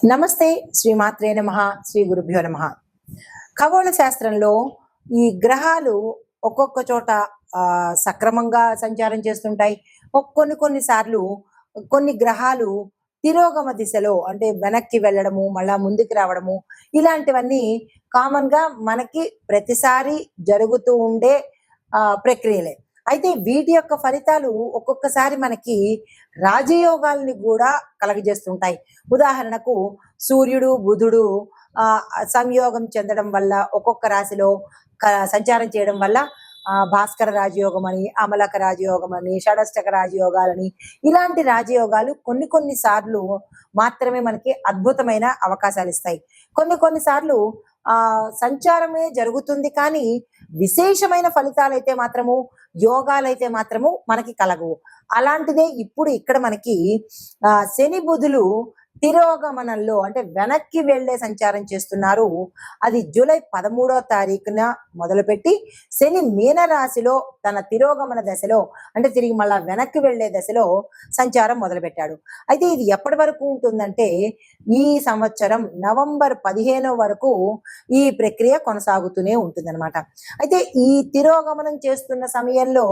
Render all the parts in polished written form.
నమస్తే. శ్రీమాత్రే నమః. శ్రీ గురుభ్యో నమః. ఖగోళ శాస్త్రంలో ఈ గ్రహాలు ఒక్కొక్క చోట సక్రమంగా సంచారం చేస్తుంటాయి. కొన్ని సార్లు కొన్ని గ్రహాలు తిరోగమ దిశలో అంటే వెనక్కి వెళ్ళడము, మళ్ళా ముందుకు రావడము ఇలాంటివన్నీ కామన్‌గా మనకి ప్రతిసారి జరుగుతూ ఉండే ప్రక్రియలే. అయితే వీటి యొక్క ఫలితాలు ఒక్కొక్కసారి మనకి రాజయోగాల్ని గూడా కలగజేస్తుంటాయి. ఉదాహరణకు సూర్యుడు, బుధుడు సంయోగం చెందడం వల్ల ఒక్కొక్క రాశిలో సంచారం చేయడం వల్ల భాస్కర రాజయోగం అని, అమలక రాజయోగం అని, షడష్టక రాజయోగాలని ఇలాంటి రాజయోగాలు కొన్ని సార్లు మాత్రమే మనకి అద్భుతమైన అవకాశాలు ఇస్తాయి. కొన్ని సార్లు సంచారమే జరుగుతుంది కానీ విశేషమైన ఫలితాలైతే మాత్రము, యోగాలైతే మాత్రము మనకి కలగవు. అలాంటిదే ఇప్పుడు ఇక్కడ మనకి శని బుధులు తిరోగమనంలో అంటే వెనక్కి వెళ్లే సంచారం చేస్తున్నారు. అది జూలై 13వ తారీఖున మొదలుపెట్టి శని మీన రాశిలో తన తిరోగమన దశలో అంటే తిరిగి మళ్ళా వెనక్కి వెళ్లే దశలో సంచారం మొదలుపెట్టాడు. అయితే ఇది ఎప్పటి వరకు ఉంటుందంటే ఈ సంవత్సరం నవంబర్ 15 వరకు ఈ ప్రక్రియ కొనసాగుతూనే ఉంటుందన్నమాట. అయితే ఈ తిరోగమనం చేస్తున్న సమయంలో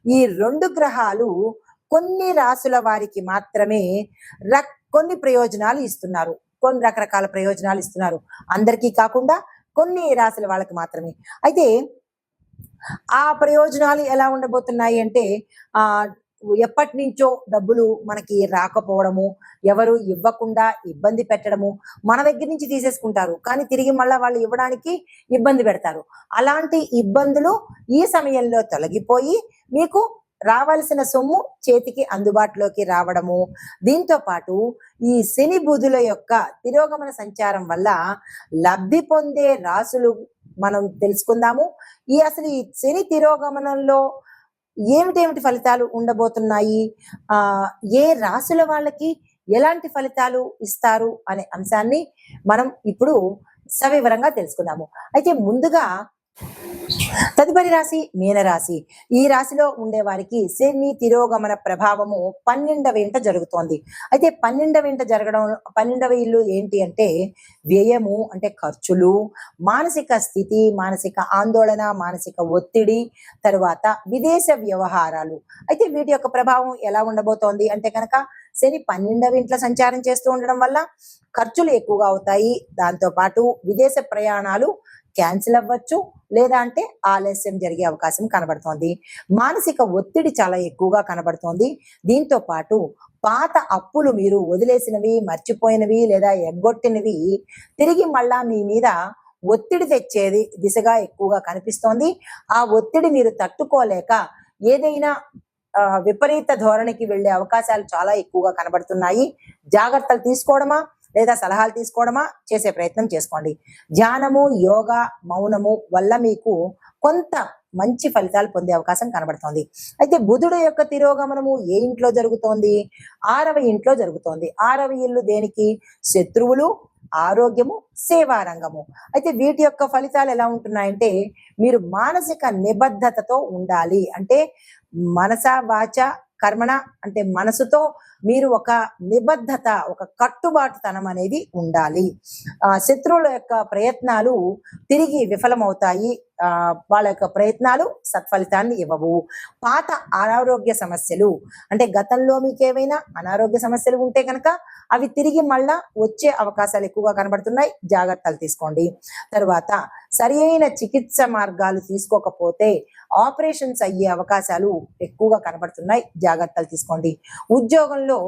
ఈ రెండు గ్రహాలు కొన్ని రాసుల వారికి మాత్రమే కొన్ని ప్రయోజనాలు ఇస్తున్నారు. కొన్ని రకరకాల ప్రయోజనాలు ఇస్తున్నారు. అందరికీ కాకుండా కొన్ని రాశుల వాళ్ళకి మాత్రమే. అయితే ఆ ప్రయోజనాలు ఎలా ఉండబోతున్నాయి అంటే ఎప్పటి నుంచో డబ్బులు మనకి రాకపోవడము, ఎవరు ఇవ్వకుండా ఇబ్బంది పెట్టడము, మన దగ్గర నుంచి తీసేసుకుంటారు కానీ తిరిగి మళ్ళీ వాళ్ళు ఇవ్వడానికి ఇబ్బంది పెడతారు. అలాంటి ఇబ్బందులు ఈ సమయంలో తొలగిపోయి మీకు రావాల్సిన సొమ్ము చేతికి అందుబాటులోకి రావడము, దీంతో పాటు ఈ శని బుధుల యొక్క తిరోగమన సంచారం వల్ల లబ్ధి పొందే రాసులు మనం తెలుసుకుందాము. అసలు ఈ శని తిరోగమనంలో ఏమిటి ఫలితాలు ఉండబోతున్నాయి, ఏ రాసుల వాళ్ళకి ఎలాంటి ఫలితాలు ఇస్తారు అనే అంశాన్ని మనం ఇప్పుడు సవివరంగా తెలుసుకుందాము. అయితే ముందుగా తదుపరి రాశి మీనరాశి. ఈ రాశిలో ఉండే వారికి శని తిరోగమన ప్రభావము 12వ ఇంట జరుగుతోంది. అయితే 12వ ఇంట జరగడం 12వ ఇల్లు ఏంటి అంటే వ్యయము అంటే ఖర్చులు, మానసిక స్థితి, మానసిక ఆందోళన, మానసిక ఒత్తిడి, తరువాత విదేశ వ్యవహారాలు. అయితే వీటి యొక్క ప్రభావం ఎలా ఉండబోతోంది అంటే కనుక శని 12వ ఇంట్లో సంచారం చేస్తూ ఉండడం వల్ల ఖర్చులు ఎక్కువగా అవుతాయి. దాంతో పాటు విదేశ ప్రయాణాలు క్యాన్సిల్ అవ్వచ్చు, లేదా అంటే ఆలస్యం జరిగే అవకాశం కనబడుతోంది. మానసిక ఒత్తిడి చాలా ఎక్కువగా కనబడుతోంది. దీంతో పాటు పాత అప్పులు మీరు వదిలేసినవి, మర్చిపోయినవి లేదా ఎగ్గొట్టినవి తిరిగి మళ్ళా మీ మీద ఒత్తిడి తెచ్చేది దిశగా ఎక్కువగా కనిపిస్తోంది. ఆ ఒత్తిడి మీరు తట్టుకోలేక ఏదైనా విపరీత ధోరణికి వెళ్లే అవకాశాలు చాలా ఎక్కువగా కనబడుతున్నాయి. జాగ్రత్తలు తీసుకోవడమా లేదా సలహాలు తీసుకోవడమా చేసే ప్రయత్నం చేసుకోండి. ధ్యానము, యోగా, మౌనము వల్ల మీకు కొంత మంచి ఫలితాలు పొందే అవకాశం కనబడుతోంది. అయితే బుధుడు యొక్క తిరోగమనము ఏ ఇంట్లో జరుగుతోంది? 6వ ఇంట్లో జరుగుతోంది. 6వ ఇల్లు దేనికి? శత్రువులు, ఆరోగ్యము, సేవా రంగము. అయితే వీటి యొక్క ఫలితాలు ఎలా ఉంటున్నాయంటే మీరు మానసిక నిబద్ధతతో ఉండాలి. అంటే మనస, వాచ, కర్మణ అంటే మనసుతో మీరు ఒక నిబద్ధత, ఒక కట్టుబాటుతనం అనేది ఉండాలి. శత్రువుల యొక్క ప్రయత్నాలు తిరిగి విఫలమవుతాయి. వాళ్ళ యొక్క ప్రయత్నాలు సత్ఫలితాన్ని ఇవ్వవు. పాత అనారోగ్య సమస్యలు అంటే గతంలో మీకు ఏవైనా అనారోగ్య సమస్యలు ఉంటే కనుక అవి తిరిగి మళ్ళా వచ్చే అవకాశాలు ఎక్కువగా కనబడుతున్నాయి. జాగ్రత్తలు తీసుకోండి. తరువాత సరి అయిన చికిత్స మార్గాలు తీసుకోకపోతే ఆపరేషన్స్ అయ్యే అవకాశాలు ఎక్కువగా కనబడుతున్నాయి. జాగ్రత్తలు తీసుకోండి. ఉద్యోగంలో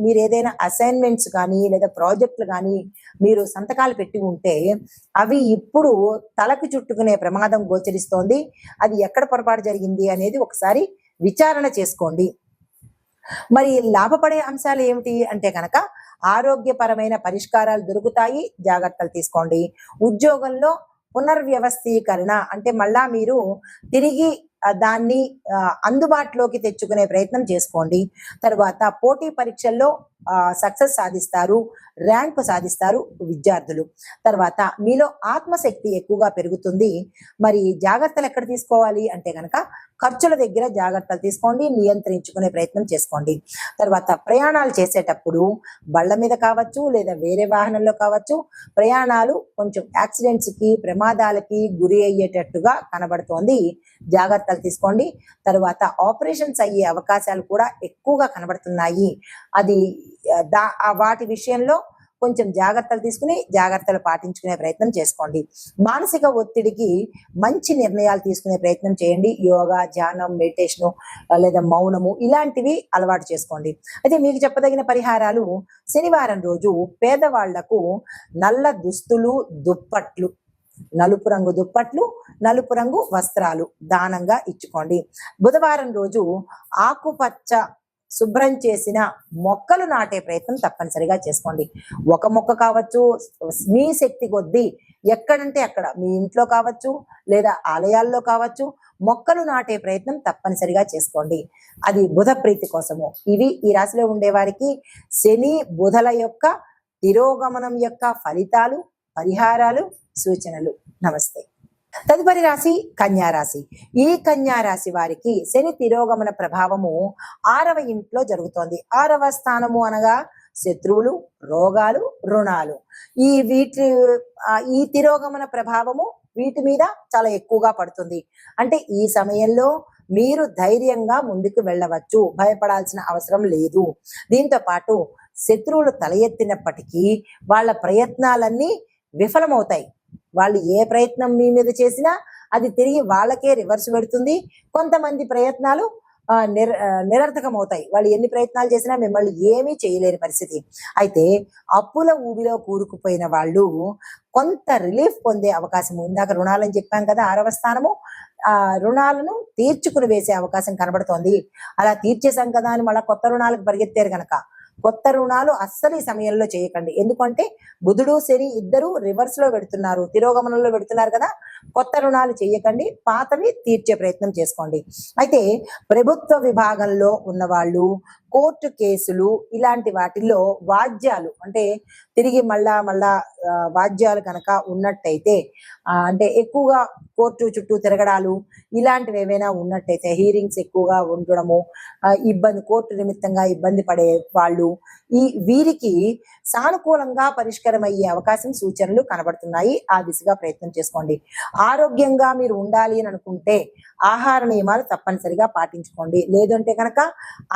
మీరు ఏదైనా అసైన్మెంట్స్ కానీ లేదా ప్రాజెక్టులు కానీ మీరు సంతకాలు పెట్టి ఉంటే అవి ఇప్పుడు తలకి చుట్టుకునే ప్రమాదం గోచరిస్తోంది. అది ఎక్కడ పొరపాటు జరిగింది అనేది ఒకసారి విచారణ చేసుకోండి. మరి లాభపడే అంశాలు ఏమిటి అంటే కనుక ఆరోగ్యపరమైన పరిష్కారాలు దొరుకుతాయి. జాగ్రత్తలు తీసుకోండి. ఉద్యోగంలో పునర్వ్యవస్థీకరణ అంటే మళ్ళా మీరు తిరిగి దాన్ని అందుబాటులోకి తెచ్చుకునే ప్రయత్నం చేసుకోండి. తర్వాత పోటీ పరీక్షల్లో సక్సెస్ సాధిస్తారు, ర్యాంకు సాధిస్తారు విద్యార్థులు. తర్వాత మీలో ఆత్మశక్తి ఎక్కువగా పెరుగుతుంది. మరి జాగ్రత్తలు ఎక్కడ తీసుకోవాలి అంటే కనుక ఖర్చుల దగ్గర జాగ్రత్తలు తీసుకోండి, నియంత్రించుకునే ప్రయత్నం చేసుకోండి. తర్వాత ప్రయాణాలు చేసేటప్పుడు బళ్ళ మీద కావచ్చు లేదా వేరే వాహనంలో కావచ్చు, ప్రయాణాలు కొంచెం యాక్సిడెంట్స్కి, ప్రమాదాలకి గురి అయ్యేటట్టుగా కనబడుతోంది, జాగ్రత్తలు తీసుకోండి. తర్వాత ఆపరేషన్స్ అయ్యే అవకాశాలు కూడా ఎక్కువగా కనబడుతున్నాయి. అది వాటి విషయంలో కొంచెం జాగ్రత్తలు తీసుకుని జాగ్రత్తలు పాటించుకునే ప్రయత్నం చేసుకోండి. మానసిక ఒత్తిడికి మంచి నిర్ణయాలు తీసుకునే ప్రయత్నం చేయండి. యోగా, ధ్యానం, మెడిటేషను లేదా మౌనము ఇలాంటివి అలవాటు చేసుకోండి. అయితే మీకు చెప్పదగిన పరిహారాలు: శనివారం రోజు పేదవాళ్లకు నల్ల దుస్తులు, దుప్పట్లు, నలుపు రంగు దుప్పట్లు, నలుపు రంగు వస్త్రాలు దానంగా ఇచ్చుకోండి. బుధవారం రోజు ఆకుపచ్చ శుభ్రం చేసిన మొక్కలు నాటే ప్రయత్నం తప్పనిసరిగా చేసుకోండి. ఒక మొక్క కావచ్చు, మీ శక్తి కొద్దీ ఎక్కడంటే అక్కడ, మీ ఇంట్లో కావచ్చు లేదా ఆలయాల్లో కావచ్చు, మొక్కలు నాటే ప్రయత్నం తప్పనిసరిగా చేసుకోండి. అది బుధ ప్రీతి కోసము. ఇవి ఈ రాశిలో ఉండేవారికి శని బుధల యొక్క తిరోగమనం యొక్క ఫలితాలు, పరిహారాలు, సూచనలు. నమస్తే. తదుపరి రాశి కన్యా రాశి. ఈ కన్యా రాశి వారికి శని తిరోగమన ప్రభావము 6వ ఇంట్లో జరుగుతోంది. 6వ స్థానము అనగా శత్రువులు, రోగాలు, రుణాలు. ఈ తిరోగమన ప్రభావము వీటి మీద చాలా ఎక్కువగా పడుతుంది. అంటే ఈ సమయంలో మీరు ధైర్యంగా ముందుకు వెళ్ళవచ్చు, భయపడాల్సిన అవసరం లేదు. దీంతో పాటు శత్రువులు తల ఎత్తినప్పటికీ వాళ్ళ ప్రయత్నాలన్నీ విఫలమవుతాయి. వాళ్ళు ఏ ప్రయత్నం మీ మీద చేసినా అది తిరిగి వాళ్ళకే రివర్స్ పెడుతుంది. కొంతమంది ప్రయత్నాలు నిరర్థకం అవుతాయి. వాళ్ళు ఎన్ని ప్రయత్నాలు చేసినా మిమ్మల్ని ఏమీ చేయలేని పరిస్థితి. అయితే అప్పుల ఊబిలో కూరుకుపోయిన వాళ్ళు కొంత రిలీఫ్ పొందే అవకాశం. ఇందాక రుణాలని చెప్పాం కదా, 6వ స్థానము. రుణాలను తీర్చుకుని వేసే అవకాశం కనబడుతోంది. అలా తీర్చేసాం కదా అని మళ్ళీ కొత్త రుణాలకు పరిగెత్తారు కనుక కొత్త రుణాలు అస్సలు ఈ సమయంలో చేయకండి. ఎందుకంటే బుధుడు, శని ఇద్దరు రివర్స్ లో పెడుతున్నారు, తిరోగమనంలో పెడుతున్నారు కదా. కొత్త రుణాలు చేయకండి, పాతవి తీర్చే ప్రయత్నం చేసుకోండి. అయితే ప్రభుత్వ విభాగంలో ఉన్నవాళ్ళు కోర్టు కేసులు ఇలాంటి వాటిల్లో వాద్యాలు అంటే తిరిగి మళ్ళా వాద్యాలు కనుక ఉన్నట్టయితే, అంటే ఎక్కువగా కోర్టు చుట్టూ తిరగడాలు ఇలాంటివి ఏవైనా ఉన్నట్టయితే, హీరింగ్స్ ఎక్కువగా ఉండడము, కోర్టు నిమిత్తంగా ఇబ్బంది పడే వాళ్ళు, వీరికి సానుకూలంగా పరిష్కారం అయ్యే అవకాశం, సూచనలు కనబడుతున్నాయి. ఆ దిశగా ప్రయత్నం చేసుకోండి. ఆరోగ్యంగా మీరు ఉండాలి అని అనుకుంటే ఆహార నియమాలు తప్పనిసరిగా పాటించుకోండి. లేదంటే కనుక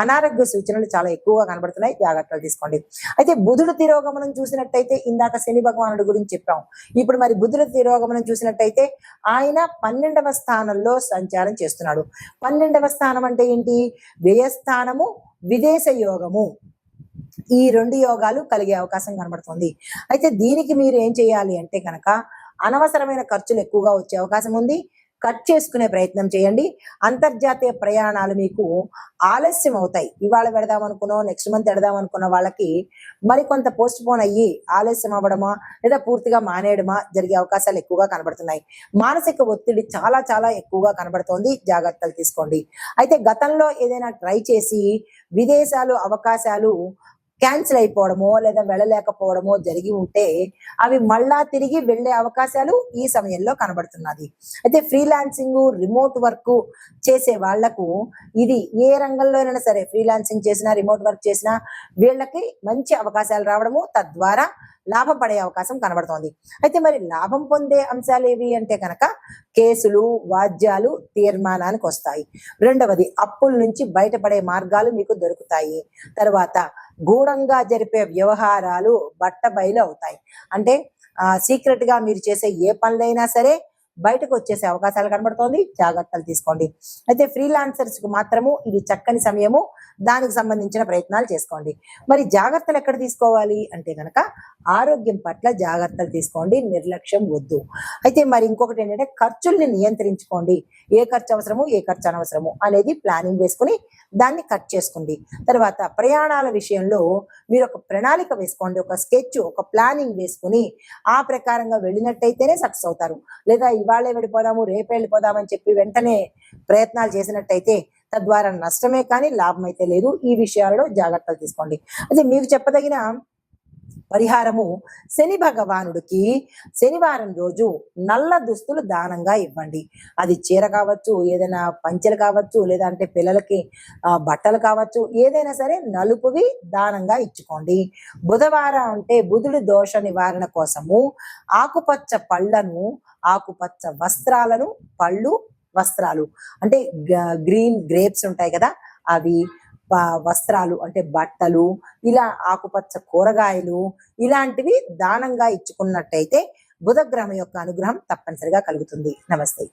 అనారోగ్య సూచనలు చాలా ఎక్కువగా కనబడుతున్నాయి, జాగ్రత్తలు తీసుకోండి. అయితే బుధుడు తిరోగమనం చూసినట్టయితే, ఇందాక శని భగవానుడి గురించి చెప్పాం, ఇప్పుడు మరి బుధుడు తిరోగమనం చూసినట్టయితే ఆయన 12వ స్థానంలో సంచారం చేస్తున్నాడు. 12వ స్థానం అంటే ఏంటి? వ్యయస్థానము, విదేశ యోగము. ఈ 2 యోగాలు కలిగే అవకాశం కనబడుతుంది. అయితే దీనికి మీరు ఏం చేయాలి అంటే కనుక అనవసరమైన ఖర్చులు ఎక్కువగా వచ్చే అవకాశం ఉంది. కట్ చేసుకునే ప్రయత్నం చేయండి. అంతర్జాతీయ ప్రయాణాలు మీకు ఆలస్యం అవుతాయి. ఇవాళ పెడదాం అనుకున్నో నెక్స్ట్ మంత్ పెడదాం అనుకున్న వాళ్ళకి మరికొంత పోస్ట్ పోన్ అయ్యి ఆలస్యం అవ్వడమా లేదా పూర్తిగా మానేయడమా జరిగే అవకాశాలు ఎక్కువగా కనబడుతున్నాయి. మానసిక ఒత్తిడి చాలా చాలా ఎక్కువగా కనబడుతోంది, జాగ్రత్తలు తీసుకోండి. అయితే గతంలో ఏదైనా ట్రై చేసి విదేశాలు అవకాశాలు క్యాన్సిల్ అయిపోవడమో లేదా వెళ్ళలేకపోవడమో జరిగి ఉంటే అవి మళ్ళా తిరిగి వెళ్ళే అవకాశాలు ఈ సమయంలో కనబడుతున్నది. అయితే ఫ్రీలాన్సింగ్, రిమోట్ వర్క్ చేసే వాళ్లకు ఇది ఏ రంగంలోనైనా సరే, ఫ్రీలాన్సింగ్ చేసినా రిమోట్ వర్క్ చేసినా వీళ్ళకి మంచి అవకాశాలు రావడము, తద్వారా లాభం పడే అవకాశం కనబడుతోంది. అయితే మరి లాభం పొందే అంశాలు ఏవి అంటే కనుక కేసులు, వాద్యాలు తీర్మానానికి వస్తాయి. రెండవది, అప్పుల నుంచి బయటపడే మార్గాలు మీకు దొరుకుతాయి. తర్వాత గూఢంగా జరిపే వ్యవహారాలు బట్టబయలు అవుతాయి. అంటే సీక్రెట్ గా మీరు చేసే ఏ పనులైనా సరే బయటకు వచ్చేసే అవకాశాలు కనబడుతోంది, జాగ్రత్తలు తీసుకోండి. అయితే ఫ్రీలాన్సర్స్ కు మాత్రము ఇది చక్కని సమయము, దానికి సంబంధించిన ప్రయత్నాలు చేసుకోండి. మరి జాగ్రత్తలు ఎక్కడ తీసుకోవాలి అంటే కనుక ఆరోగ్యం పట్ల జాగ్రత్తలు తీసుకోండి, నిర్లక్ష్యం వద్దు. అయితే మరి ఇంకొకటి ఏంటంటే ఖర్చుల్ని నియంత్రించుకోండి. ఏ ఖర్చు అవసరము, ఏ ఖర్చు అనవసరము అనేది ప్లానింగ్ వేసుకుని దాన్ని కట్ చేసుకోండి. తర్వాత ప్రయాణాల విషయంలో మీరు ఒక ప్రణాళిక వేసుకోండి, ఒక స్కెచ్, ఒక ప్లానింగ్ వేసుకుని ఆ ప్రకారంగా వెళ్ళినట్టయితేనే సక్సెస్ అవుతారు. లేదా ఇవాళే వెళ్ళిపోదాము, రేపే వెళ్ళిపోదామని చెప్పి వెంటనే ప్రయత్నాలు చేసినట్టయితే తద్వారా నష్టమే కానీ లాభం అయితే లేదు. ఈ విషయాలలో జాగ్రత్తలు తీసుకోండి. అయితే మీకు చెప్పదగిన పరిహారము, శని భగవానుడికి శనివారం రోజు నల్ల దుస్తులు దానంగా ఇవ్వండి. అది చీర కావచ్చు, ఏదైనా పంచెలు కావచ్చు, లేదంటే పిల్లలకి బట్టలు కావచ్చు, ఏదైనా సరే నలుపువి దానంగా ఇచ్చుకోండి. బుధవారం అంటే బుధుడి దోష నివారణ కోసము ఆకుపచ్చ పళ్ళను, ఆకుపచ్చ వస్త్రాలను, పళ్ళు వస్త్రాలు అంటే గ్రీన్ గ్రేప్స్ ఉంటాయి కదా, అవి వస్త్రాలు అంటే బట్టలు, ఇలా ఆకుపచ్చ కూరగాయలు ఇలాంటివి దానంగా ఇచ్చుకున్నట్టయితే బుధగ్రహం యొక్క అనుగ్రహం తప్పనిసరిగా కలుగుతుంది. నమస్తే.